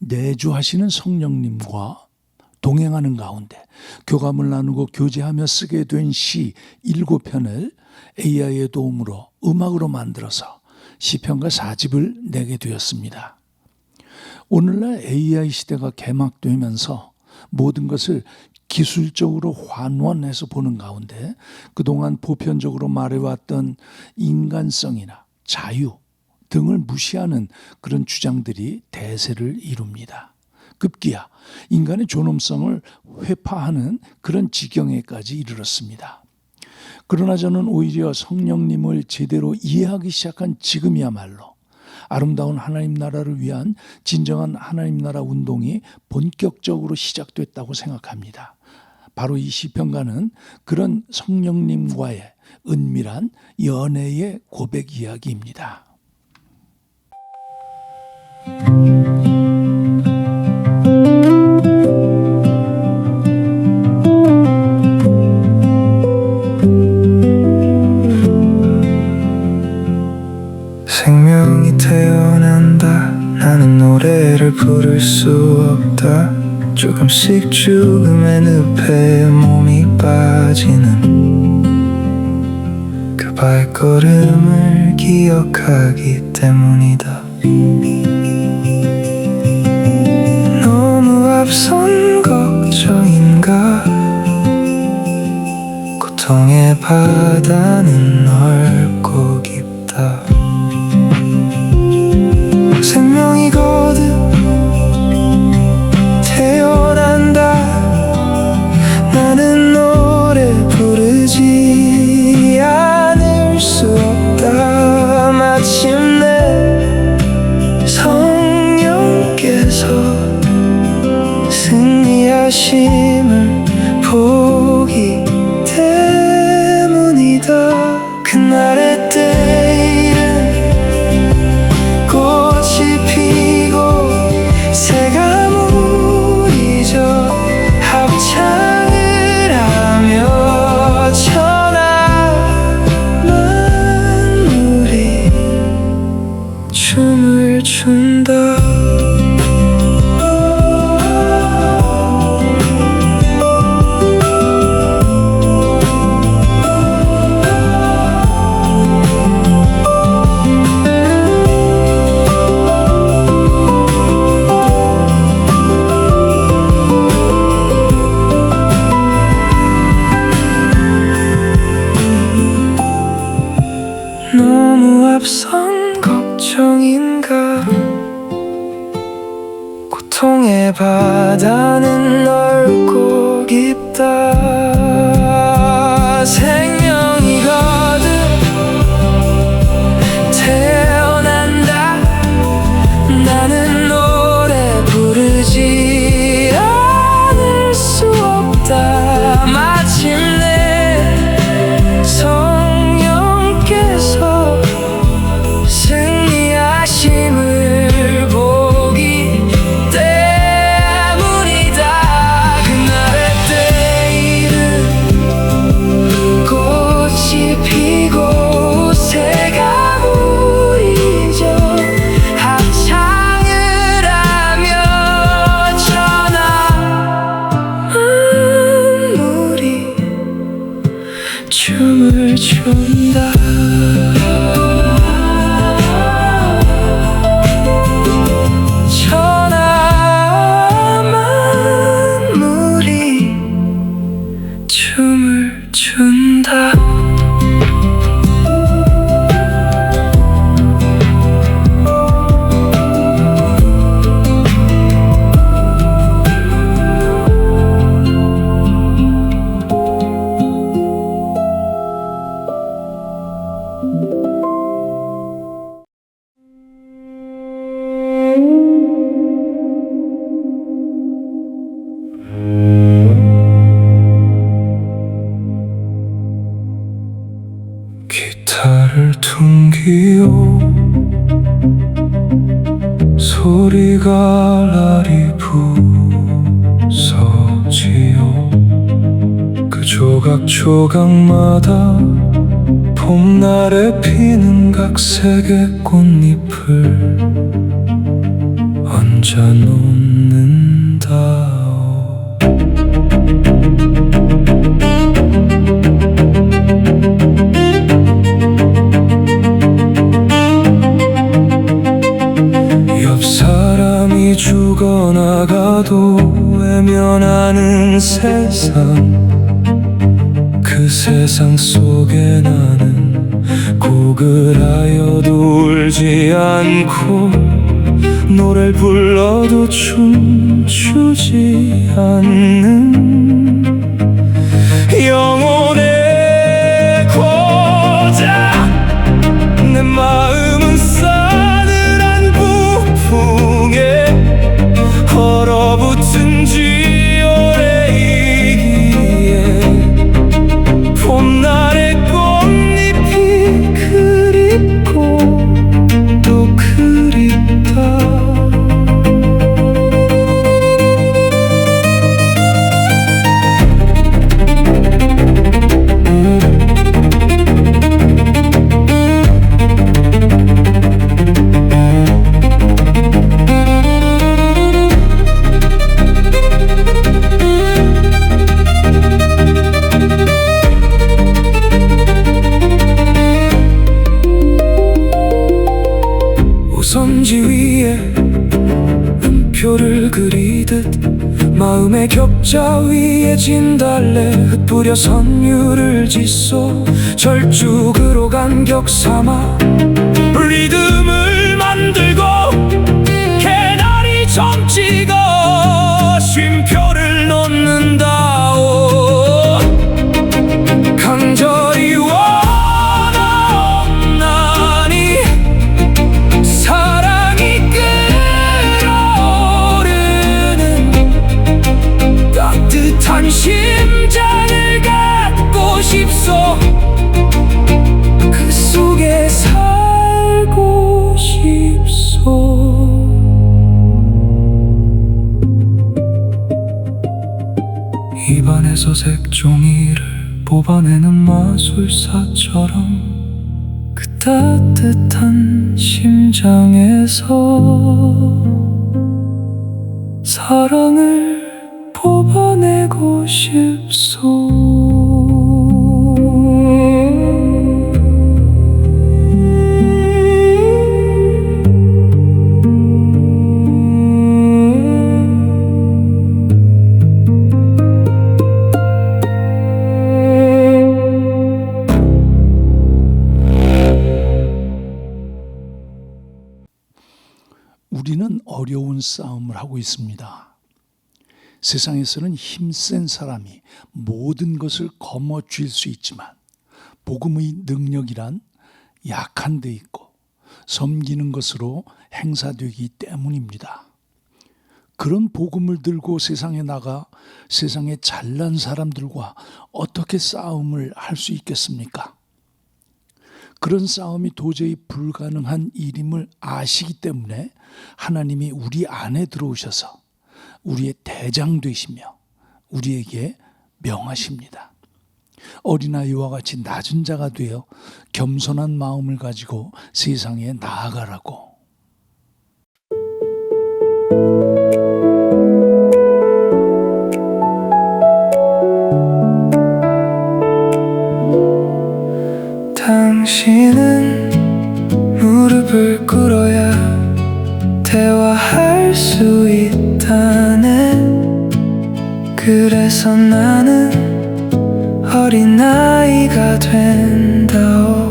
내주하시는 성령님과 동행하는 가운데 교감을 나누고 교제하며 쓰게 된 시 7편을 AI의 도움으로 음악으로 만들어서 시편과 4집을 내게 되었습니다. 오늘날 AI 시대가 개막되면서 모든 것을 기술적으로 환원해서 보는 가운데 그동안 보편적으로 말해왔던 인간성이나 자유 등을 무시하는 그런 주장들이 대세를 이룹니다. 급기야 인간의 존엄성을 회파하는 그런 지경에까지 이르렀습니다. 그러나 저는 오히려 성령님을 제대로 이해하기 시작한 지금이야말로 아름다운 하나님 나라를 위한 진정한 하나님 나라 운동이 본격적으로 시작됐다고 생각합니다. 바로 이 시편가는 그런 성령님과의 은밀한 연애의 고백 이야기입니다. 생명이 태어난다. 나는 노래를 부를 수 없다. 조금씩 죽음의 늪에 몸이 빠지는 그 발걸음을 기억하기 때문이다. 너무 앞선 걱정인가. 고통의 바다는 넓고 깊다. 생명이거든 태어난다. 나는 노래 부르지 않을 수 없다. 마침내 성령께서 승리하심을 보기 때문이다. 그날의 때일은 꽃이 피고 새가 무리져 합창을 하며 천하 만물이 춤을 춘다. 너무 앞선 걱정인가. 고통의 바다는 넓고 깊다. 생명이거든 태어난다. 나는 노래 부르지 않을 수 없다. 마침내 성령께서 승리하심을 보기 때문이다. 그날의 때일은 꽃이 피고 새가 무리져 합창을 하며 천하 만물이 춤을 춘다. 천하 만물이 춤을 춘다. 기타를 퉁기요 소리가 날이 부서지요. 그 조각조각마다 봄날에 피는 각색의 꽃잎을 얹어 놓는다오. 옆 사람이 죽어나가도 외면하는 세상, 그 세상 속에 나는 고글하여도 울지 않고 노래를 불러도 춤추지 않는 영혼의 고장. 내 마음은 싸늘한 부풍에 얼어붙은 지 오래이기에 봄날의 꽃잎이 그립고 또 그립다. 선지 위에 음표를 그리듯 마음의 격자 위에 진달래 흩뿌려 선율을 짓소. 절죽으로 간격 삼아 리듬을 만들고 개나리 점찍어 쉼표를 놓는다오. 간절히 원하옵나니 사랑이 끓어오르는 따뜻한 심장을 갖고 싶소. 그 속에 살고 싶소. 입안에서 색종이를 뽑아내는 마술사처럼 그 따뜻한 심장에서 사랑을 뽑아내고 싶소. 우리는 어려운 싸움을 하고 있습니다. 세상에서는 힘센 사람이 모든 것을 거머쥘 수 있지만 복음의 능력이란 약한 데 있고 섬기는 것으로 행사되기 때문입니다. 그런 복음을 들고 세상에 나가 세상에 잘난 사람들과 어떻게 싸움을 할 수 있겠습니까? 그런 싸움이 도저히 불가능한 일임을 아시기 때문에 하나님이 우리 안에 들어오셔서 우리의 대장 되시며 우리에게 명하십니다. 어린아이와 같이 낮은 자가 되어 겸손한 마음을 가지고 세상에 나아가라고. 당신은 무릎을 꿇어야 대화할 수 있다네. 그래서 나는 어린아이가 된다오.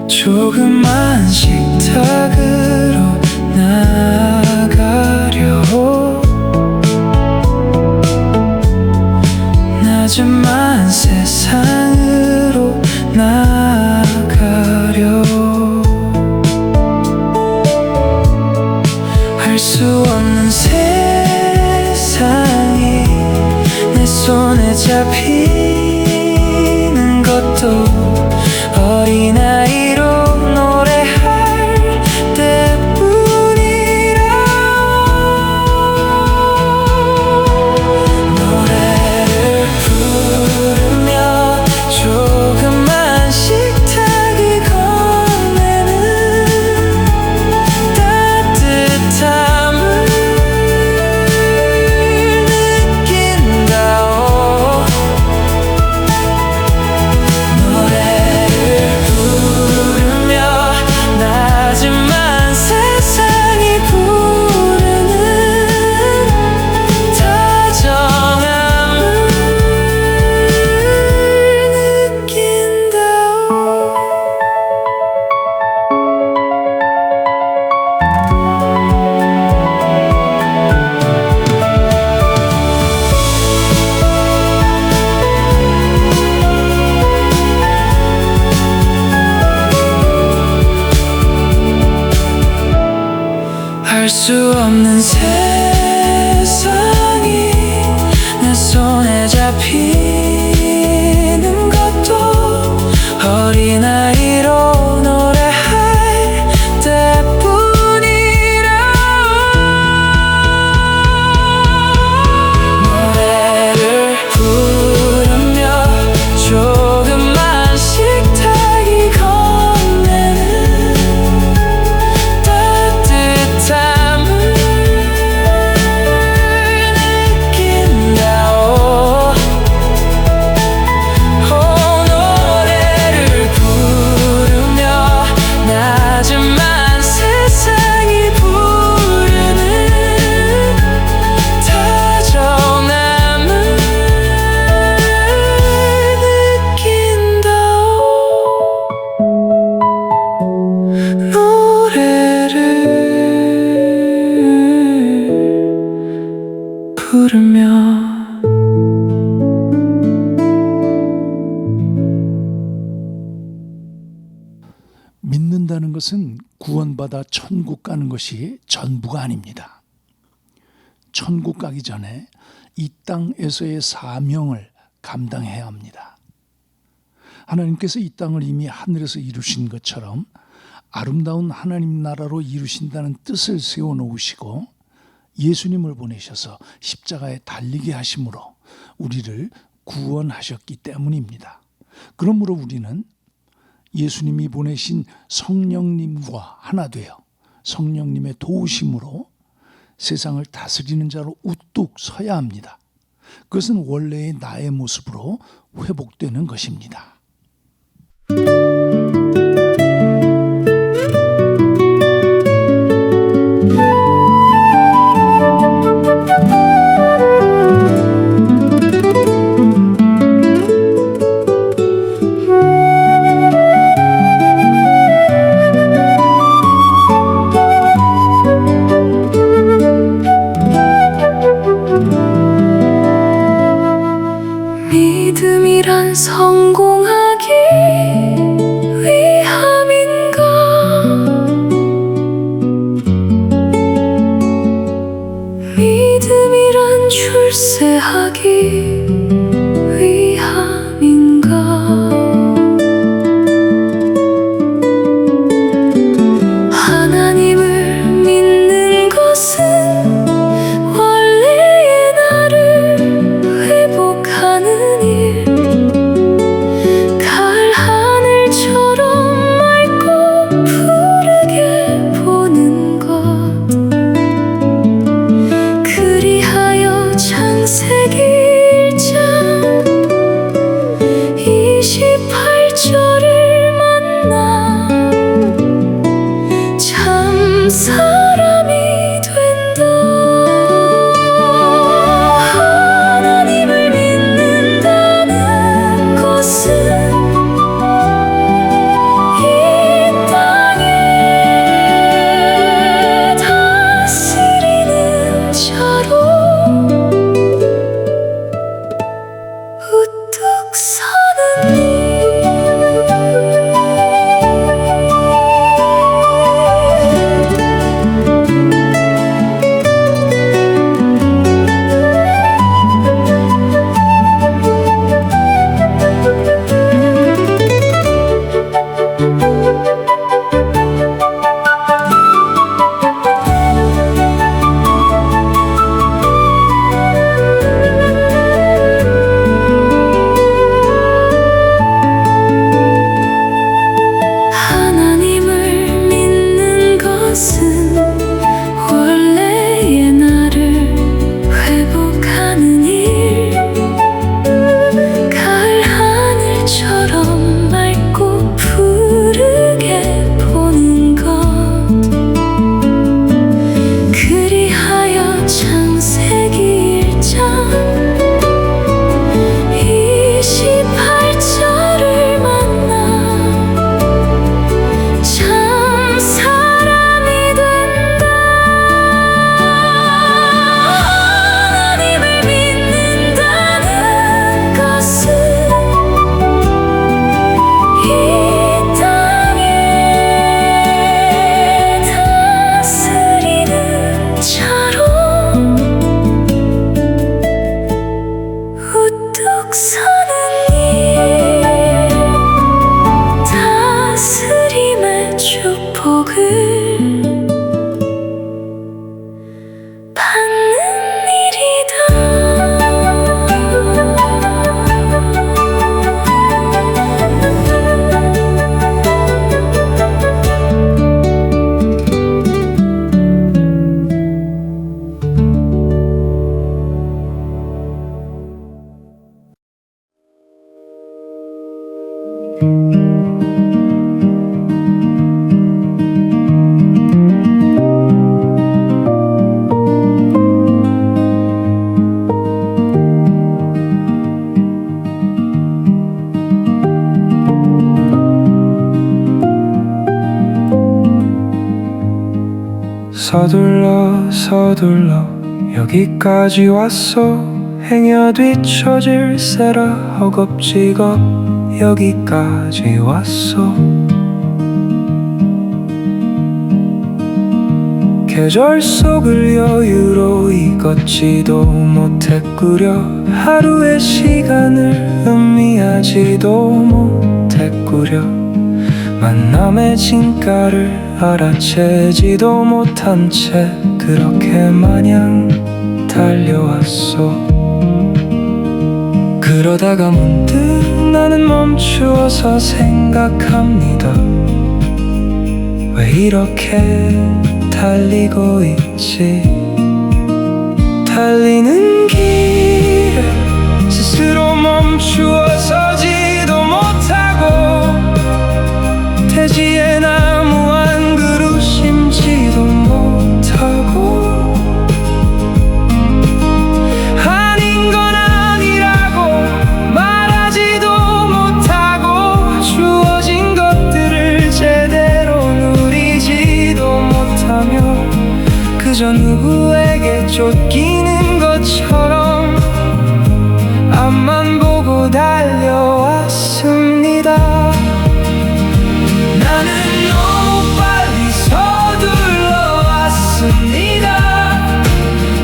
조그만 식탁으로 나아가려 나지만 세상으로 나아가려 알 수 없는 세상이 내 손에 잡히는 것도 어린아이로 노래할 때뿐이라. 노래를 부르며 조그만 식탁을 건네는 알 수 없는 세상이 내 손에 잡히는 것도 어린아이로 노래할 때뿐이라. 노래를 부르며 조금만 식탁이 건네는 따뜻함을 느낀다오. 노래를 부르며 나지만 세상이 부르는 다정함을 느낀다오. 노래를 부르며 믿는다는 것은 구원받아 천국 가는 것이 전부가 아닙니다. 천국 가기 전에 이 땅에서의 사명을 감당해야 합니다. 하나님께서 이 땅을 이미 하늘에서 이루신 것처럼 아름다운 하나님 나라로 이루신다는 뜻을 세워놓으시고 예수님을 보내셔서 십자가에 달리게 하심으로 우리를 구원하셨기 때문입니다. 그러므로 우리는 예수님이 보내신 성령님과 하나 되어 성령님의 도우심으로 세상을 다스리는 자로 우뚝 서야 합니다. 그것은 원래의 나의 모습으로 회복되는 것입니다. 믿음이란 성공하기 위함인가? 믿음이란 출세하기 위함인가? 하나님을 믿는 것은 원래의 나를 회복하는 일, 가을 하늘처럼 맑고 푸르게 보는 것, 그리하여 창세기 1장 28절을 만나 참 사람이 된다. 하나님을 믿는다는 것은 이 땅에 다스리는 자로 우뚝 서는 일. 서둘러 여기까지 왔어. 행여 뒤처질세라 허겁지겁 여기까지 왔어. 계절 속을 여유로이 걷지도 못했구려. 하루의 시간을 의미하지도 못했구려. 만남의 진가를 알아채지도 못한 채 그렇게 마냥 달려왔어. 그러다가 문득 나는 멈추어서 생각합니다. 왜 이렇게 달리고 있지? 달리는 길에 스스로 멈추어 서지도 못하고 대지에 나무 한 그루 심지도 못하고 아닌 건 아니라고 말하지도 못하고 주어진 것들을 제대로 누리지도 못하며 그저 누구에게 쫓기는 것처럼 앞만 보고 달려왔습니다. 나는 너무 빨리 서둘러 왔습니다.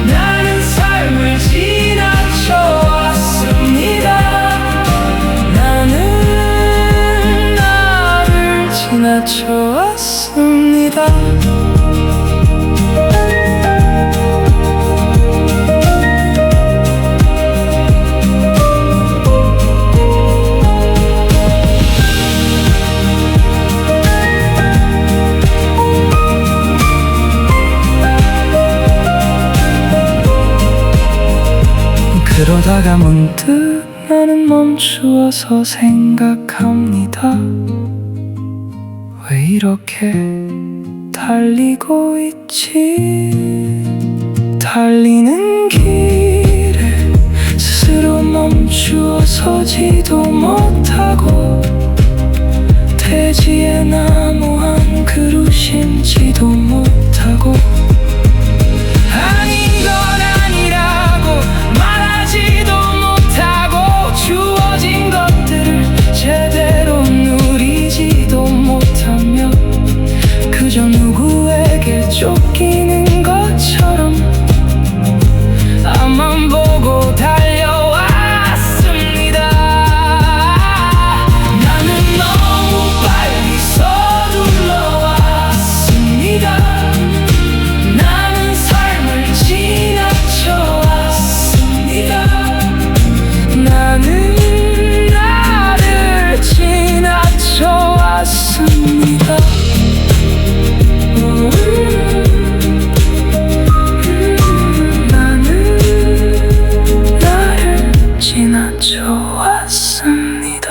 나는 삶을 지나쳐 왔습니다. 나는 나를 지나쳐 왔습니다. 그러다가 문득 나는 멈추어서 생각합니다. 왜 이렇게 달리고 있지? 달리는 길에 스스로 멈추어 서지도 못하고 대지에 나무 한 그루 심지도 못하고 아닌 건 아니라고 말하지도 못하고 주어진 것들을 제대로 누리지도 못하며 그저 누구에게 쫓기는 것처럼 앞만 보고 달려왔습니다. 나는 너무 빨리 서둘러 왔습니다. 나는 삶을 지나쳐 왔습니다. 나는 나를 지나쳐 왔습니다. 나는 나를 지나쳐 왔습니다.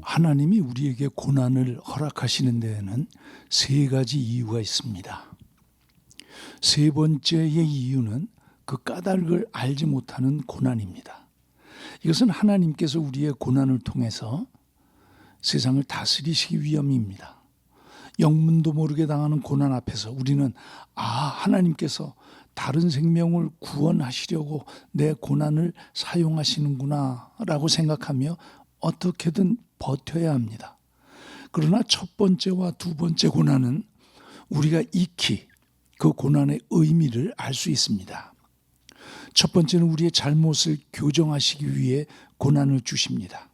하나님이 우리에게 고난을 허락하시는 데에는 세 가지 이유가 있습니다. 세 번째의 이유는 그 까닭을 알지 못하는 고난입니다. 이것은 하나님께서 우리의 고난을 통해서 세상을 다스리시기 위함입니다. 영문도 모르게 당하는 고난 앞에서 우리는 하나님께서 다른 생명을 구원하시려고 내 고난을 사용하시는구나 라고 생각하며 어떻게든 버텨야 합니다. 그러나 첫 번째와 두 번째 고난은 우리가 익히 그 고난의 의미를 알 수 있습니다. 첫 번째는 우리의 잘못을 교정하시기 위해 고난을 주십니다.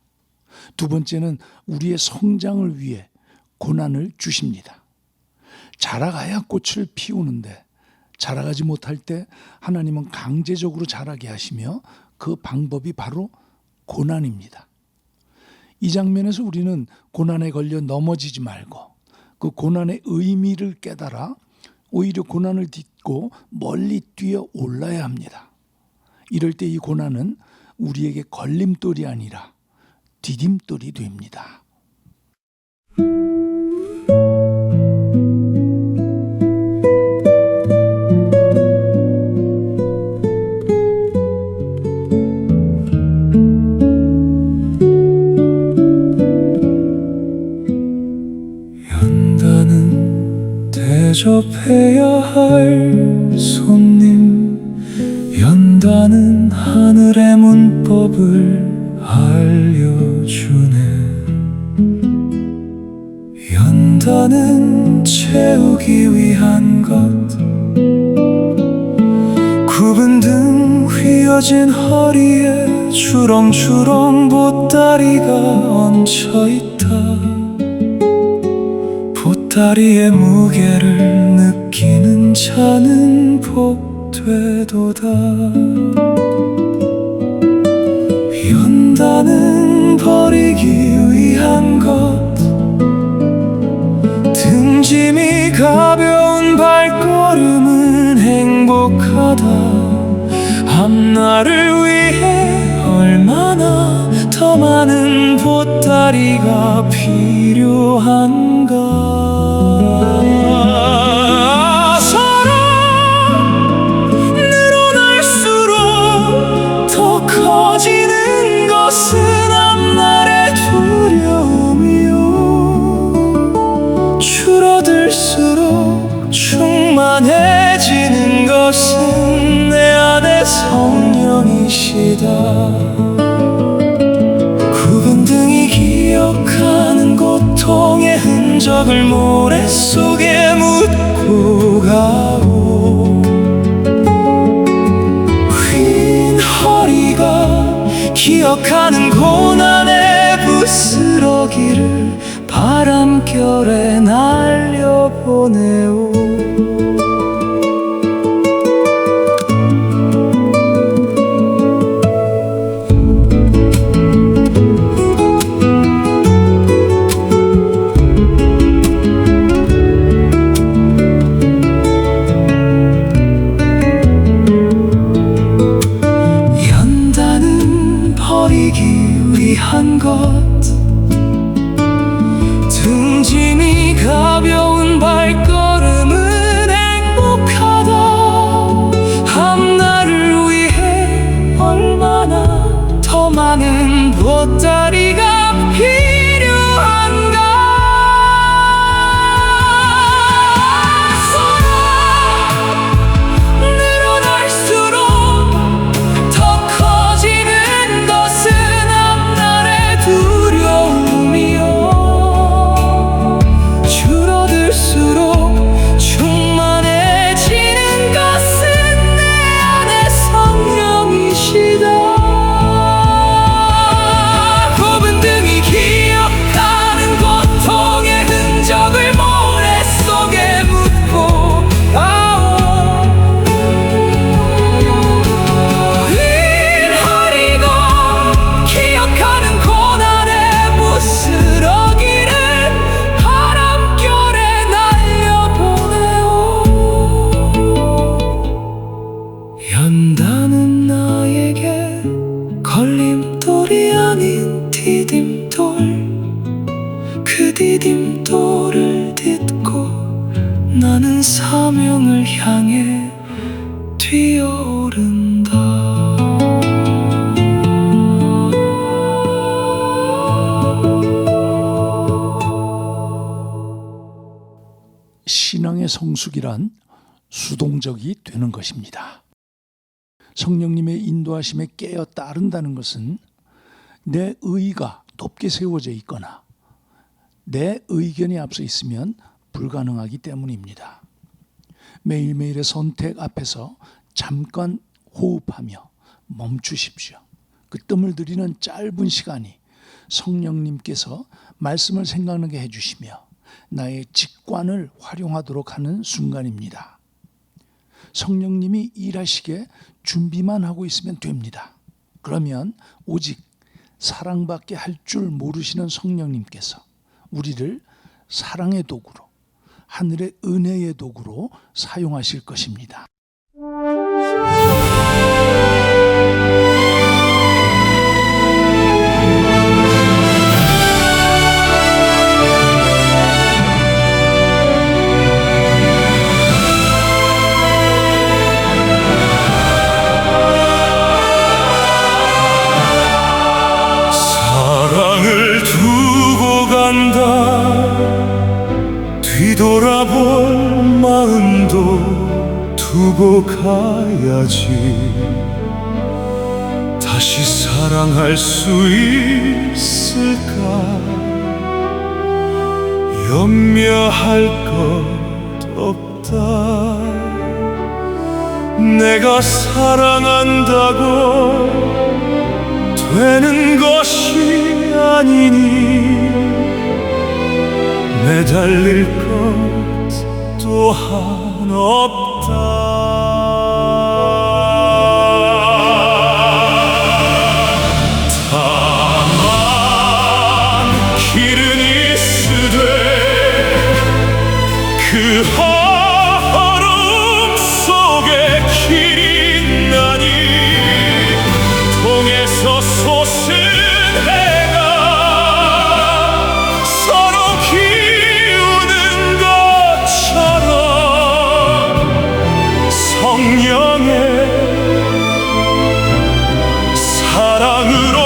두 번째는 우리의 성장을 위해 고난을 주십니다. 자라가야 꽃을 피우는데 자라가지 못할 때 하나님은 강제적으로 자라게 하시며 그 방법이 바로 고난입니다. 이 장면에서 우리는 고난에 걸려 넘어지지 말고 그 고난의 의미를 깨달아 오히려 고난을 딛고 멀리 뛰어 올라야 합니다. 이럴 때 이 고난은 우리에게 걸림돌이 아니라 디딤돌이 됩니다. 돼야 할 손님, 연다는 하늘의 문법을 알려주네. 연다는 채우기 위한 것, 굽은 등 휘어진 허리에 주렁주렁 보따리가 얹혀있다. 보따리의 무게를 느끼는 자는 복되도다. 연다는 버리기 위한 것, 등짐이 가벼운 발걸음은 행복하다. 앞날을 위해 얼마나 더 많은 보따리가 필요한가. 사랑 늘어날수록 더 커지는 것은 앞날의 두려움이요, 줄어들수록 충만해지는 것은 내 안의 성령이시다. 굽은 등이 기억하는 고통의 흔적을 모래 속에 묻고 가오. 휜 허리가 기억하는 고난의 부스러기를 바람결에 날려보내오. 연다는 버리기 위한 것, 등짐이 가벼운 발걸음은 행복하다. 앞날을 위해 얼마나 더 많은 보따리가 필요한가. 사랑 늘어날수록 더 커지는 것은 앞날의 두려움이요, 줄어들수록 충만해지는 것은 내 안의 성령이시다. 굽은 등이 기억하는 고통의 흔적을 모래 속에 묻고 가오. 흰 허리가 기억하는 고난의 부스러기를 바람결에 날려보내오. 연다는 나에게 걸림돌이 아닌 디딤돌, 그 디딤돌을 딛고 나는 사명을 향해 뛰어오른다. 신앙의 성숙이란 수동적이 되는 것입니다. 성령님의 인도하심에 깨어 따른다는 것은 내 의가 높게 세워져 있거나 내 의견이 앞서 있으면 불가능하기 때문입니다. 매일매일의 선택 앞에서 잠깐 호흡하며 멈추십시오. 그 뜸을 들이는 짧은 시간이 성령님께서 말씀을 생각나게 해주시며 나의 직관을 활용하도록 하는 순간입니다. 성령님이 일하시게 준비만 하고 있으면 됩니다. 그러면 오직 사랑밖에 할 줄 모르시는 성령님께서 우리를 사랑의 도구로, 하늘의 은혜의 도구로 사용하실 것입니다. 사랑을 두고 간다. 뒤돌아볼 마음 마음도 두고 가야지. 다시 사랑할 수 있을까? 염려할 것 없다. 내가 사랑한다고 되는 것이 아니니 매달릴 것 또한 없다. 그 얼음 속에 길이 나니 동에서 솟은 해가 서로 기우는 것처럼 성령의 사랑으로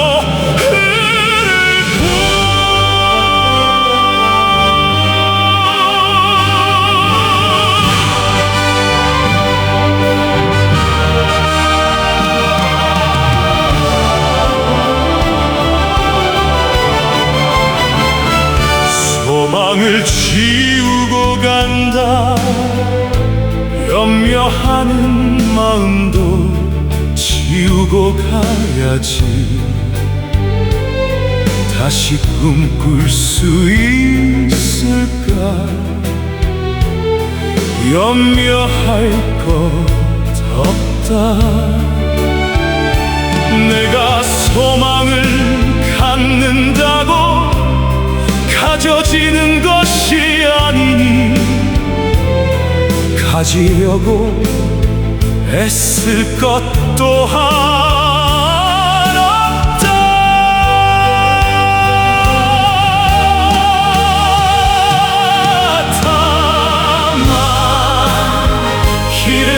소망을 지우고 간다. 염려하는 마음도 지우고 가야지. 다시 꿈꿀 수 있을까? 염려할 것 없다. 내가 소망을 갖는다고 가져지는 것이 아니니 가지려고 애쓸 것 또한 없다. 다만 길을